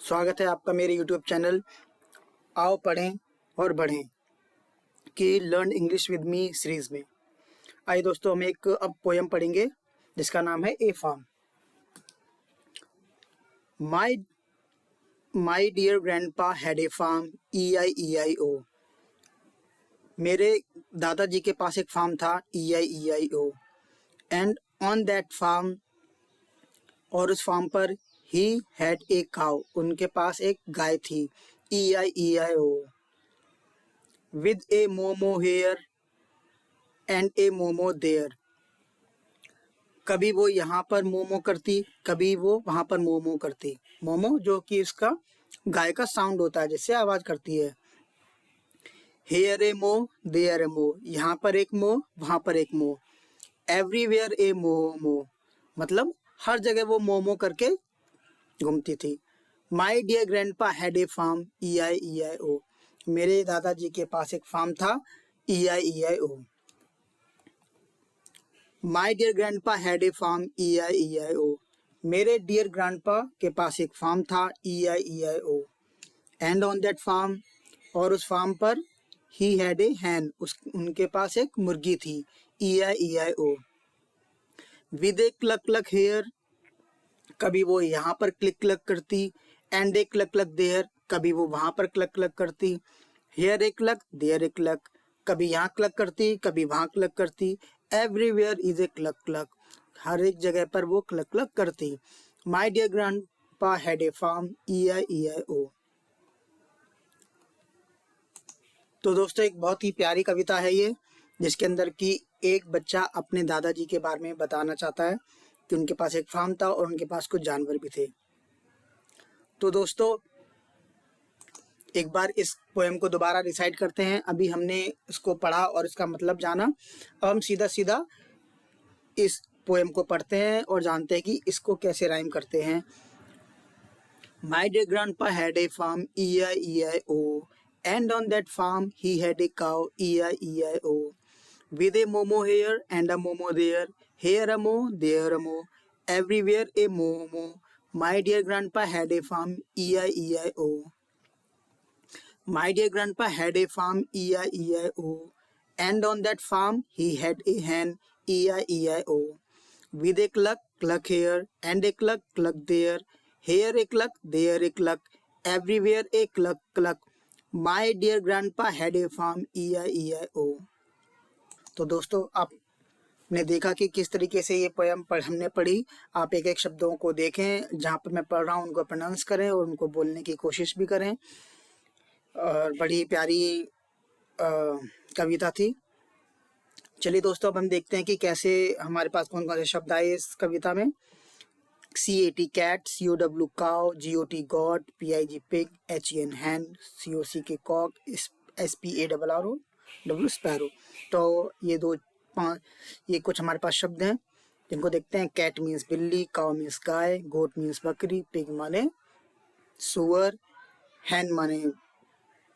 स्वागत है आपका मेरे यूट्यूब चैनल आओ पढ़ें और बढ़ें कि learn English with me series में। आइए दोस्तों, हम एक अब पोएम पढ़ेंगे जिसका नाम है a farm. My my dear grandpa had a farm EIEIO। मेरे दादाजी के पास एक फार्म था EIEIO। And on that farm, और उस फार्म पर ही हैड ए काउ, उनके पास एक गाय थी EIEIO। With a moo moo here and a moo moo there. कभी वो यहाँ पर मोमो करती, कभी वो वहाँ पर मोमो करती। मोमो जो कि इसका गाय का साउंड होता है, जिससे आवाज़ करती है। हेयर ए मो देयर ए मो, यहाँ पर एक मो वहाँ पर एक मो। एवरीवेयर ए मोमो, मतलब हर जगह वो मोमो करके घूमती थी। My dear grandpa had a farm EIEIO। मेरे दादाजी के पास एक फार्म था EIEIO। My dear grandpa had a farm EIEIO। मेरे डियर ग्रैंडपा के पास एक फार्म था EIEIO। And on that farm, और उस फार्म पर ही हैड ए हैन, उनके पास एक मुर्गी थी EIEIO। With a cluck cluck here, कभी वो यहाँ पर क्लिक क्लक करती। And a cluck cluck there, कभी वो वहाँ पर क्लक क्लक करती। Here a cluck there a cluck, कभी यहाँ क्लक करती कभी वहाँ क्लक करती। Everywhere is a cluck cluck, हर एक जगह पर वो क्लक क्लक करती। My dear grandpa had a farm EIEIO। तो दोस्तों, एक बहुत ही प्यारी कविता है ये, जिसके अंदर कि एक बच्चा अपने दादाजी के बारे में बताना चाहता है कि उनके पास एक फार्म था और उनके पास कुछ जानवर भी थे। तो दोस्तों, एक बार इस पोएम को दोबारा रिसाइट करते हैं। अभी हमने इसको पढ़ा और इसका मतलब जाना। अब हम सीधा सीधा इस पोएम को पढ़ते हैं और जानते हैं कि इसको कैसे राइम करते हैं। My dear grandpa had a farm EIEIO, and on that farm he had a cow EIEIO. With a momo here and a momo there, here a mo, there a mo, everywhere a momo. My dear grandpa had a farm EIEIO. My dear grandpa had a farm EIEIO, and on that farm he had a hen EIEIO. With a cluck cluck here and a cluck cluck there, here a cluck, there a cluck, everywhere a cluck cluck. My dear grandpa had a farm EIEIO। तो दोस्तों, आपने देखा कि किस तरीके से ये poem हमने पढ़ी। आप एक एक शब्दों को देखें, जहाँ पर मैं पढ़ रहा हूँ उनको प्रोनाउंस करें और उनको बोलने की कोशिश भी करें। और बड़ी प्यारी कविता थी। चलिए दोस्तों, अब हम देखते हैं कि कैसे हमारे पास कौन कौन से शब्द आए इस कविता में। CAT cat, COW cow, GOT goat, PIG pig, HEN hen, COCK cock, SPARROW sparrow। तो ये कुछ हमारे पास शब्द हैं जिनको देखते हैं। कैट मीन्स बिल्ली, काउ मीन्स गाय, गोट मीन्स बकरी, पिग माने सुअर, हैन माने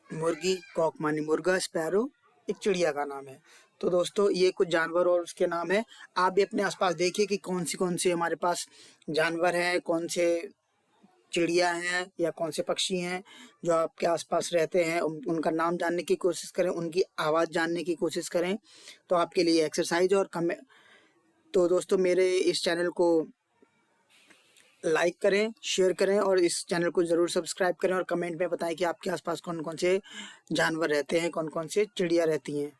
मुर्गी, कॉक माने मुर्गा, स्पैरो एक चिड़िया का नाम है। तो दोस्तों, ये कुछ जानवर और उसके नाम है। आप भी अपने आसपास देखिए कि कौन से हमारे पास जानवर हैं, कौन से चिड़िया हैं या कौन से पक्षी हैं जो आपके आसपास रहते हैं। उनका नाम जानने की कोशिश करें, उनकी आवाज़ जानने की कोशिश करें। तो आपके लिए एक्सरसाइज और तो दोस्तों, मेरे इस चैनल को लाइक करें, शेयर करें और इस चैनल को ज़रूर सब्सक्राइब करें और कमेंट में बताएं कि आपके आसपास कौन कौन से जानवर रहते हैं, कौन कौन से चिड़िया रहती हैं।